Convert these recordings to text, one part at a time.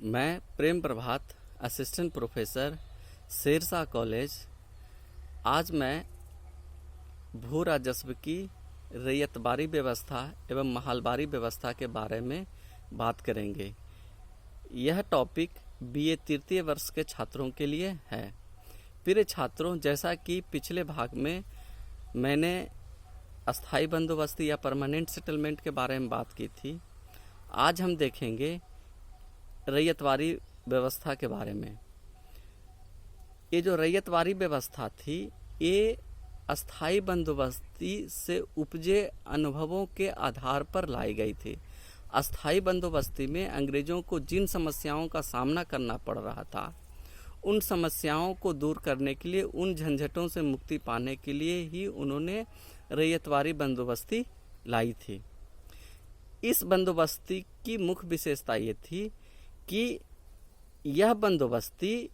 मैं प्रेम प्रभात, assistant professor, Sher Shah college. आज मैं भू राजस्व की रैयतबारी व्यवस्था एवं महालबारी व्यवस्था के बारे में बात करेंगे। यह टॉपिक बीए तृतीय वर्ष के छात्रों के लिए है। प्रिय छात्रों, जैसा कि पिछले भाग में मैंने अस्थाई बंदोबस्ती या परमानेंट सेटलमेंट के बारे में बात की थी, आज हम देखेंगे रैयतवारी व्यवस्था के बारे में। ये जो रैयतवारी व्यवस्था थी, ये अस्थाई बंदोबस्ती से उपजे अनुभवों के आधार पर लाई गई थी। अस्थाई बंदोबस्ती में अंग्रेजों को जिन समस्याओं का सामना करना पड़ रहा था, उन समस्याओं को दूर करने के लिए, उन झंझटों से मुक्ति पाने के लिए ही उन्होंने रैयतवारी बंदोबस्ती लाई थी। इस बंदोबस्ती की मुख्य विशेषता ये थी कि यह बंदोबस्ती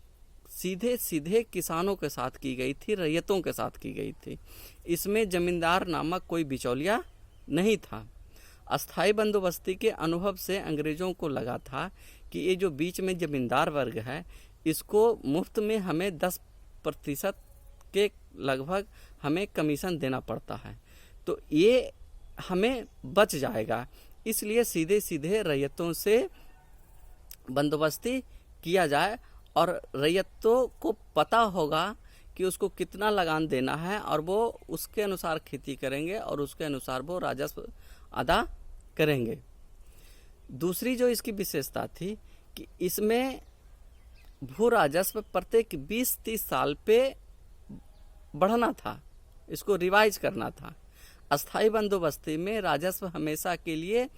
सीधे सीधे किसानों के साथ की गई थी, रैयतों के साथ की गई थी। इसमें जमींदार नामक कोई बिचौलिया नहीं था। अस्थाई बंदोबस्ती के अनुभव से अंग्रेजों को लगा था कि ये जो बीच में जमींदार वर्ग है, इसको मुफ्त में हमें 10% के लगभग हमें कमीशन देना पड़ता है, तो ये हमें बच जाएगा। इसलिए सीधे सीधे रैयतों से बंदोबस्ती किया जाए और रैयतों को पता होगा कि उसको कितना लगान देना है और वो उसके अनुसार खेती करेंगे और उसके अनुसार वो राजस्व अदा करेंगे। दूसरी जो इसकी विशेषता थी कि इसमें भू राजस्व प्रत्येक 20-30 साल पे बढ़ना था, इसको रिवाइज करना था। अस्थाई बंदोबस्ती में राजस्व हमेशा के लिए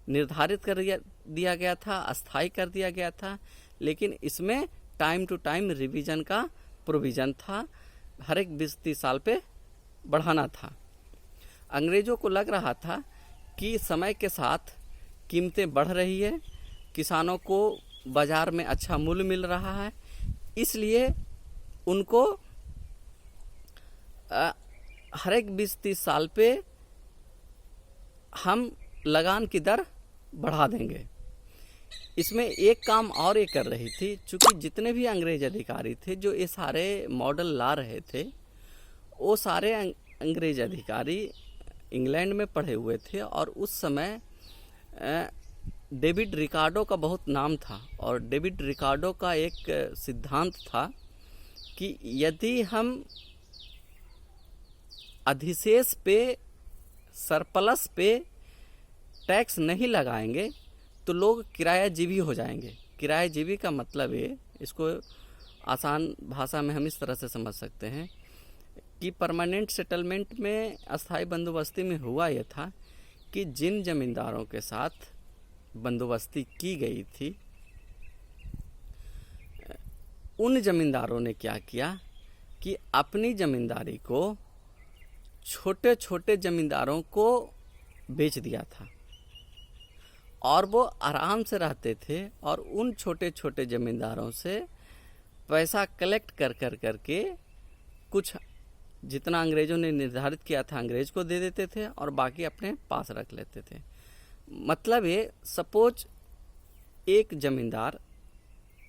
निर्धारित कर दिया गया था, अस्थाई कर दिया गया था, लेकिन इसमें टाइम टू टाइम रिवीजन का प्रोविजन था। हर एक 20-30 साल पे बढ़ाना था। अंग्रेजों को लग रहा था कि समय के साथ कीमतें बढ़ रही है, किसानों को बाजार में अच्छा मूल्य मिल रहा है, इसलिए उनको हर एक 20-30 साल पे हम लगान की दर बढ़ा देंगे। इसमें एक काम और ये कर रही थी, चूंकि जितने भी अंग्रेज अधिकारी थे जो ये सारे मॉडल ला रहे थे, वो सारे अंग्रेज अधिकारी इंग्लैंड में पढ़े हुए थे और उस समय डेविड रिकार्डो का बहुत नाम था। और डेविड रिकार्डो का एक सिद्धांत था कि यदि हम अधिशेष पे, सरप्लस पे टैक्स नहीं लगाएंगे तो लोग किरायाजीवी हो जाएंगे। किरायाजीवी का मतलब ये, इसको आसान भाषा में हम इस तरह से समझ सकते हैं कि परमानेंट सेटलमेंट में, अस्थाई बंदोबस्ती में हुआ यह था कि जिन जमींदारों के साथ बंदोबस्ती की गई थी, उन जमींदारों ने क्या किया कि अपनी जमींदारी को छोटे छोटे जमींदारों को बेच दिया था और वो आराम से रहते थे और उन छोटे छोटे जमींदारों से पैसा कलेक्ट कर के कुछ जितना अंग्रेजों ने निर्धारित किया था अंग्रेज को दे देते थे और बाकी अपने पास रख लेते थे। मतलब ये, सपोज एक जमींदार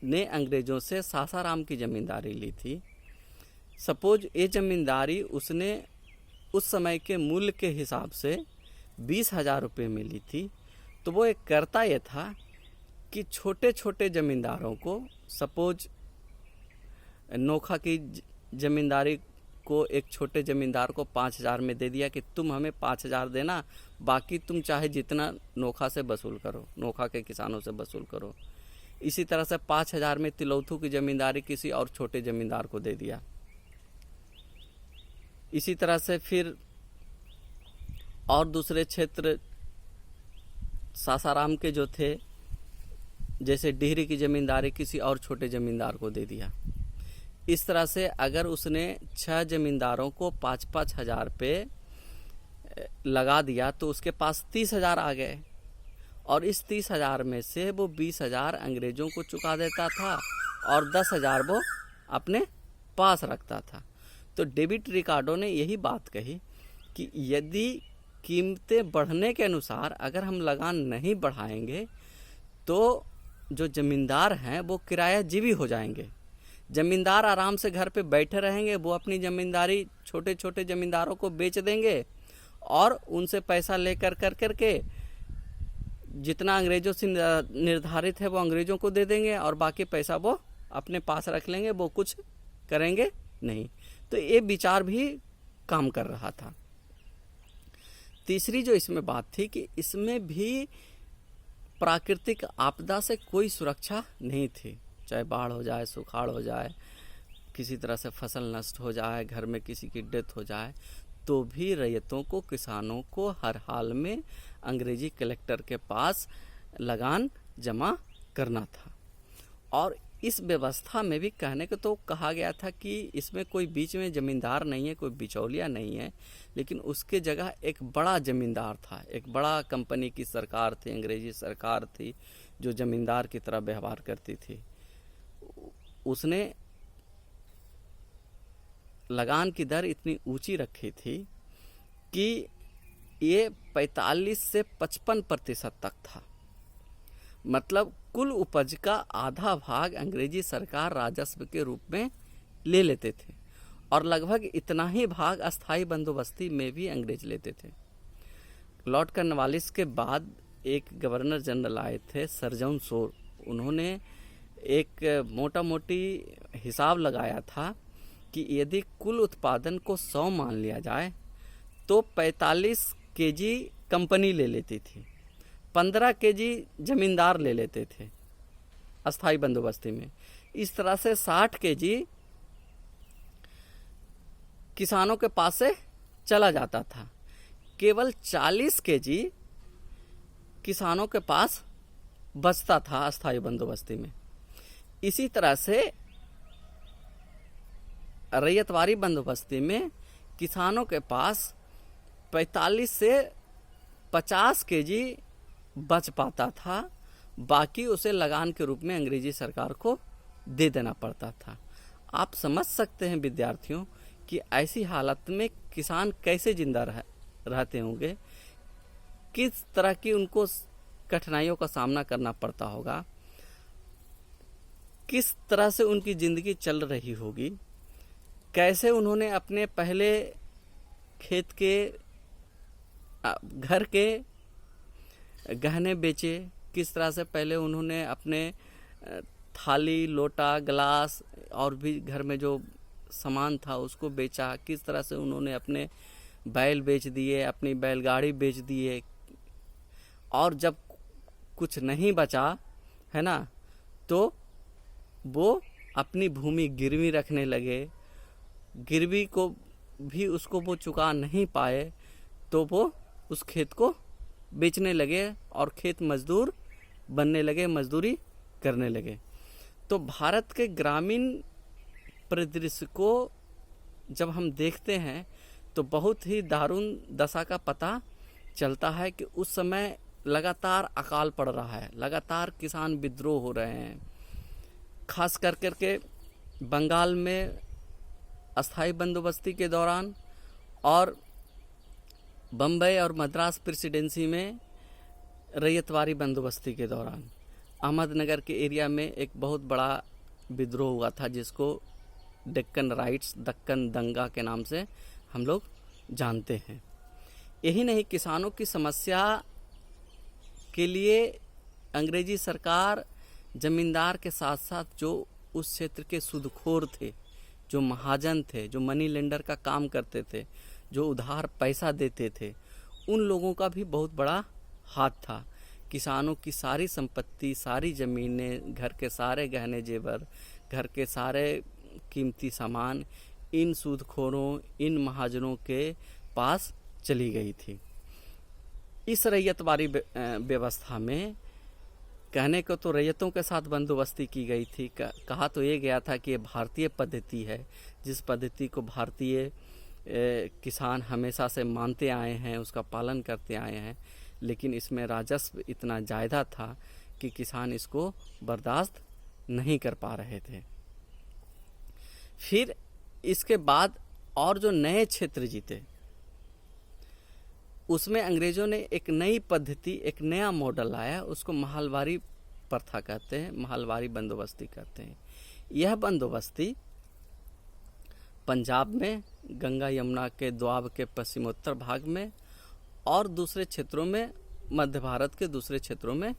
ने अंग्रेजों से सासाराम की जमींदारी ली थी। सपोज ये जमींदारी उसने उस समय के मूल्य के हिसाब से 20,000 रुपये में ली थी, तो वो एक करता ये था कि छोटे छोटे जमींदारों को, सपोज नोखा की जमींदारी को एक छोटे जमींदार को 5,000 में दे दिया कि तुम हमें 5,000 देना, बाकी तुम चाहे जितना नोखा से वसूल करो, नोखा के किसानों से वसूल करो। इसी तरह से 5,000 में तिलौथू की जमींदारी किसी और छोटे जमींदार को दे दिया। इसी तरह से फिर और दूसरे क्षेत्र सासाराम के जो थे, जैसे डिहरी की जमींदारी किसी और छोटे जमींदार को दे दिया। इस तरह से अगर उसने 6 जमींदारों को 5-5 हज़ार पे लगा दिया तो उसके पास 30,000 आ गए और इस 30,000 में से वो 20,000 अंग्रेजों को चुका देता था और 10,000 वो अपने पास रखता था। तो डेविड रिकार्डो ने यही बात कही कि यदि कीमतें बढ़ने के अनुसार अगर हम लगान नहीं बढ़ाएंगे तो जो जमींदार हैं वो किरायाजीवी हो जाएंगे। जमींदार आराम से घर पे बैठे रहेंगे, वो अपनी जमींदारी छोटे छोटे जमींदारों को बेच देंगे और उनसे पैसा लेकर करके जितना अंग्रेजों से निर्धारित है वो अंग्रेजों को दे देंगे और बाकी पैसा वो अपने पास रख लेंगे, वो कुछ करेंगे नहीं। तो ये विचार भी काम कर रहा था। तीसरी जो इसमें बात थी कि इसमें भी प्राकृतिक आपदा से कोई सुरक्षा नहीं थी, चाहे बाढ़ हो जाए, सुखाड़ हो जाए, किसी तरह से फसल नष्ट हो जाए, घर में किसी की डेथ हो जाए, तो भी रैयतों को, किसानों को हर हाल में अंग्रेजी कलेक्टर के पास लगान जमा करना था। और इस व्यवस्था में भी कहने को तो कहा गया था कि इसमें कोई बीच में जमींदार नहीं है, कोई बिचौलिया नहीं है, लेकिन उसके जगह एक बड़ा जमींदार था, एक बड़ा कंपनी की सरकार थी, अंग्रेजी सरकार थी, जो जमींदार की तरह व्यवहार करती थी। उसने लगान की दर इतनी ऊंची रखी थी कि ये 45 से 55% तक था। मतलब कुल उपज का आधा भाग अंग्रेजी सरकार राजस्व के रूप में ले लेते थे और लगभग इतना ही भाग अस्थाई बंदोबस्ती में भी अंग्रेज लेते थे। लॉर्ड कॉर्नवालिस के बाद एक गवर्नर जनरल आए थे, सर जॉन शोर। उन्होंने एक मोटा मोटी हिसाब लगाया था कि यदि कुल उत्पादन को 100 मान लिया जाए तो 45 केजी कंपनी ले लेती थी, 15 केजी जमींदार ले लेते थे अस्थाई बंदोबस्ती में। इस तरह से 60 केजी किसानों के पास से चला जाता था, केवल 40 केजी किसानों के पास बचता था अस्थाई बंदोबस्ती में। इसी तरह से रैयतवारी बंदोबस्ती में किसानों के पास 45 से 50 केजी बच पाता था, बाकी उसे लगान के रूप में अंग्रेजी सरकार को दे देना पड़ता था। आप समझ सकते हैं विद्यार्थियों कि ऐसी हालत में किसान कैसे जिंदा रहते होंगे, किस तरह की उनको कठिनाइयों का सामना करना पड़ता होगा, किस तरह से उनकी ज़िंदगी चल रही होगी, कैसे उन्होंने अपने पहले खेत के घर के गहने बेचे, किस तरह से पहले उन्होंने अपने थाली, लोटा, गिलास और भी घर में जो सामान था उसको बेचा, किस तरह से उन्होंने अपने बैल बेच दिए, अपनी बैलगाड़ी बेच दिए, और जब कुछ नहीं बचा है ना तो वो अपनी भूमि गिरवी रखने लगे। गिरवी को भी उसको वो चुका नहीं पाए तो वो उस खेत को बेचने लगे और खेत मजदूर बनने लगे, मजदूरी करने लगे। तो भारत के ग्रामीण परिदृश्य को जब हम देखते हैं तो बहुत ही दारुण दशा का पता चलता है कि उस समय लगातार अकाल पड़ रहा है, लगातार किसान विद्रोह हो रहे हैं। खास कर के बंगाल में अस्थाई बंदोबस्ती के दौरान और बम्बई और मद्रास प्रेसिडेंसी में रैयतवारी बंदोबस्ती के दौरान अहमदनगर के एरिया में एक बहुत बड़ा विद्रोह हुआ था, जिसको डेक्कन राइट्स, दक्कन दंगा के नाम से हम लोग जानते हैं। यही नहीं, किसानों की समस्या के लिए अंग्रेजी सरकार जमींदार के साथ साथ जो उस क्षेत्र के सूदखोर थे, जो महाजन थे, जो मनी लेंडर का काम करते थे, जो उधार पैसा देते थे, उन लोगों का भी बहुत बड़ा हाथ था। किसानों की सारी संपत्ति, सारी ज़मीनें, घर के सारे गहने जेवर, घर के सारे कीमती सामान इन सूदखोरों, इन महाजनों के पास चली गई थी। इस रैयतवारी व्यवस्था में कहने को तो रैयतों के साथ बंदोबस्ती की गई थी। कहा तो ये गया था कि ये भारतीय पद्धति है, जिस पद्धति को भारतीय किसान हमेशा से मानते आए हैं, उसका पालन करते आए हैं, लेकिन इसमें राजस्व इतना ज़्यादा था कि किसान इसको बर्दाश्त नहीं कर पा रहे थे। फिर इसके बाद और जो नए क्षेत्र जीते, उसमें अंग्रेज़ों ने एक नई पद्धति, एक नया मॉडल लाया, उसको महलवारी प्रथा कहते हैं, महलवारी बंदोबस्ती कहते हैं। यह बंदोबस्ती पंजाब में गंगा यमुना के दोआब के पश्चिमोत्तर भाग में और दूसरे क्षेत्रों में, मध्य भारत के दूसरे क्षेत्रों में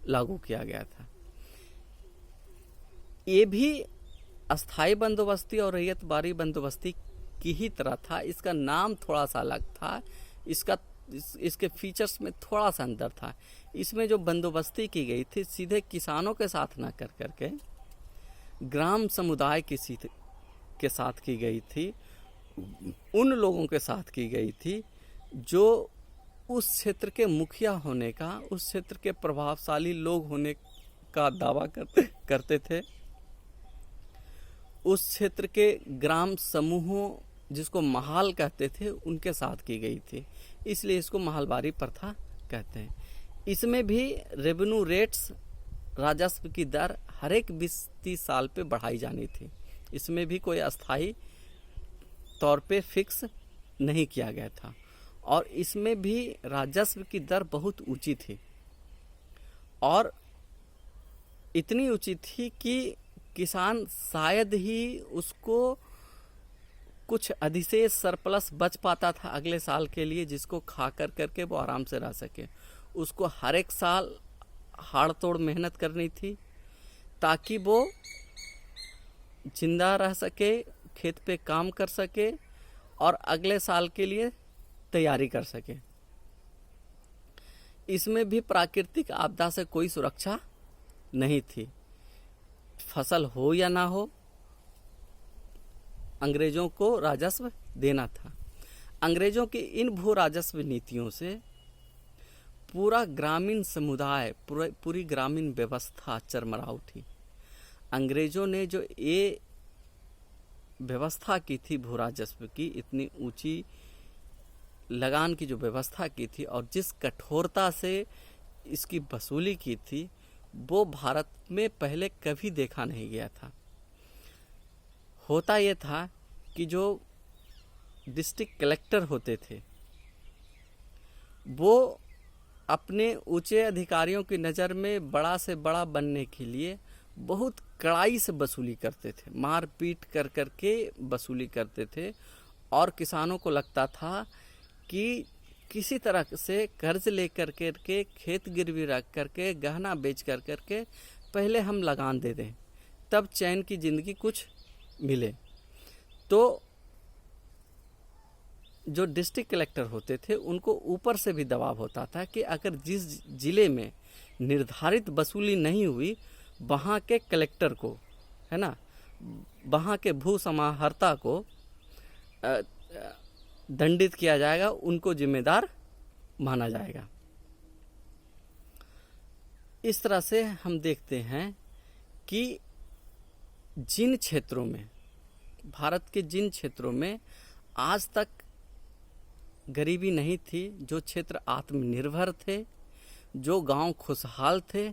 लागू किया गया था। ये भी अस्थाई बंदोबस्ती और रैयतबारी बंदोबस्ती की ही तरह था। इसका नाम थोड़ा सा अलग था, इसके फीचर्स में थोड़ा सा अंतर था। इसमें जो बंदोबस्ती की गई थी सीधे किसानों के साथ ना कर करके ग्राम समुदाय के साथ की गई थी, उन लोगों के साथ की गई थी जो उस क्षेत्र के मुखिया होने का, उस क्षेत्र के प्रभावशाली लोग होने का दावा करते थे। उस क्षेत्र के ग्राम समूहों, जिसको महाल कहते थे, उनके साथ की गई थी, इसलिए इसको महलवारी प्रथा कहते हैं। इसमें भी रेवेन्यू रेट्स, राजस्व की दर हर एक 20-30 साल पे बढ़ाई जानी थी। इसमें भी कोई अस्थाई तौर पे फिक्स नहीं किया गया था और इसमें भी राजस्व की दर बहुत ऊंची थी और इतनी ऊंची थी कि किसान शायद ही उसको कुछ अधिशेष सरप्लस बच पाता था अगले साल के लिए, जिसको खा कर करके वो आराम से रह सके। उसको हर एक साल हाड़ तोड़ मेहनत करनी थी ताकि वो जिंदा रह सके, खेत पे काम कर सके और अगले साल के लिए तैयारी कर सके। इसमें भी प्राकृतिक आपदा से कोई सुरक्षा नहीं थी। फसल हो या ना हो, अंग्रेजों को राजस्व देना था। अंग्रेजों की इन भू राजस्व नीतियों से पूरा ग्रामीण समुदाय, पूरी ग्रामीण व्यवस्था चरमरा उठी। अंग्रेजों ने जो ये व्यवस्था की थी भू राजस्व की, इतनी ऊंची लगान की जो व्यवस्था की थी और जिस कठोरता से इसकी वसूली की थी, वो भारत में पहले कभी देखा नहीं गया था। होता ये था कि जो डिस्ट्रिक्ट कलेक्टर होते थे वो अपने ऊंचे अधिकारियों की नज़र में बड़ा से बड़ा बनने के लिए बहुत कड़ाई से वसूली करते थे, मार पीट कर करके वसूली करते थे और किसानों को लगता था कि किसी तरह से कर्ज लेकर के, खेत गिरवी रख करके, गहना बेच कर करके पहले हम लगान दे दें, तब चैन की ज़िंदगी कुछ मिले। तो जो डिस्ट्रिक्ट कलेक्टर होते थे उनको ऊपर से भी दबाव होता था कि अगर जिस ज़िले में निर्धारित वसूली नहीं हुई, वहाँ के कलेक्टर को, है ना, वहाँ के भू समाहर्ता को दंडित किया जाएगा, उनको जिम्मेदार माना जाएगा। इस तरह से हम देखते हैं कि जिन क्षेत्रों में, भारत के जिन क्षेत्रों में आज तक गरीबी नहीं थी, जो क्षेत्र आत्मनिर्भर थे, जो गांव खुशहाल थे,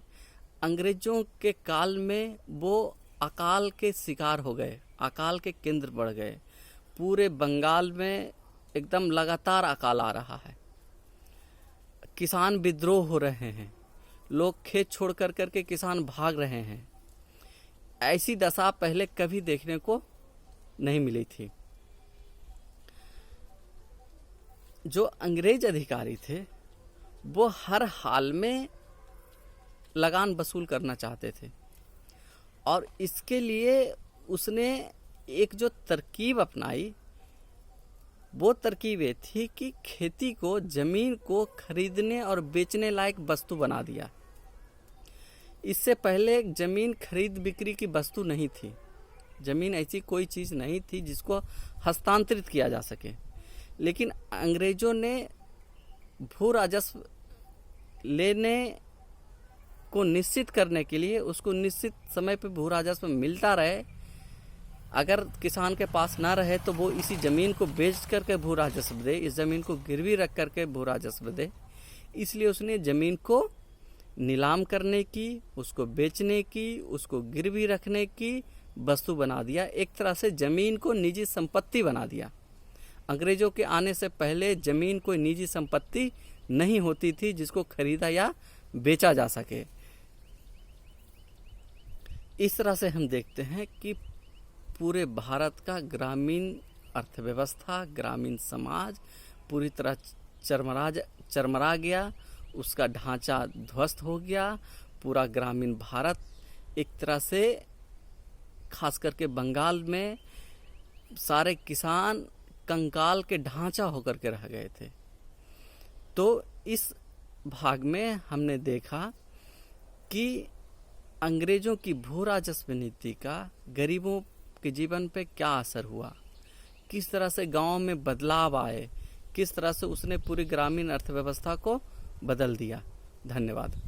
अंग्रेजों के काल में वो अकाल के शिकार हो गए, अकाल के केंद्र बढ़ गए। पूरे बंगाल में एकदम लगातार अकाल आ रहा है, किसान विद्रोह हो रहे हैं, लोग खेत छोड़ कर करके किसान भाग रहे हैं। ऐसी दशा पहले कभी देखने को नहीं मिली थी। जो अंग्रेज अधिकारी थे वो हर हाल में लगान वसूल करना चाहते थे और इसके लिए उसने एक जो तरकीब अपनाई, वो तरकीब ये थी कि खेती को, ज़मीन को खरीदने और बेचने लायक वस्तु बना दिया। इससे पहले ज़मीन खरीद बिक्री की वस्तु नहीं थी। ज़मीन ऐसी कोई चीज़ नहीं थी जिसको हस्तांतरित किया जा सके। लेकिन अंग्रेज़ों ने भू राजस्व लेने को निश्चित करने के लिए, उसको निश्चित समय पे भू राजस्व मिलता रहे, अगर किसान के पास ना रहे तो वो इसी ज़मीन को बेच करके भू राजस्व दे, इस ज़मीन को गिरवी रख करके भू राजस्व दे। इसलिए उसने ज़मीन को नीलाम करने की, उसको बेचने की, उसको गिरवी रखने की वस्तु बना दिया। एक तरह से ज़मीन को निजी संपत्ति बना दिया। अंग्रेज़ों के आने से पहले ज़मीन कोई निजी संपत्ति नहीं होती थी जिसको खरीदा या बेचा जा सके। इस तरह से हम देखते हैं कि पूरे भारत का ग्रामीण अर्थव्यवस्था, ग्रामीण समाज पूरी तरह चरमरा गया, उसका ढांचा ध्वस्त हो गया। पूरा ग्रामीण भारत एक तरह से, खास करके बंगाल में सारे किसान कंकाल के ढांचा होकर के रह गए थे। तो इस भाग में हमने देखा कि अंग्रेजों की भू राजस्व नीति का गरीबों के जीवन पे क्या असर हुआ, किस तरह से गांव में बदलाव आए, किस तरह से उसने पूरी ग्रामीण अर्थव्यवस्था को बदल दिया। धन्यवाद।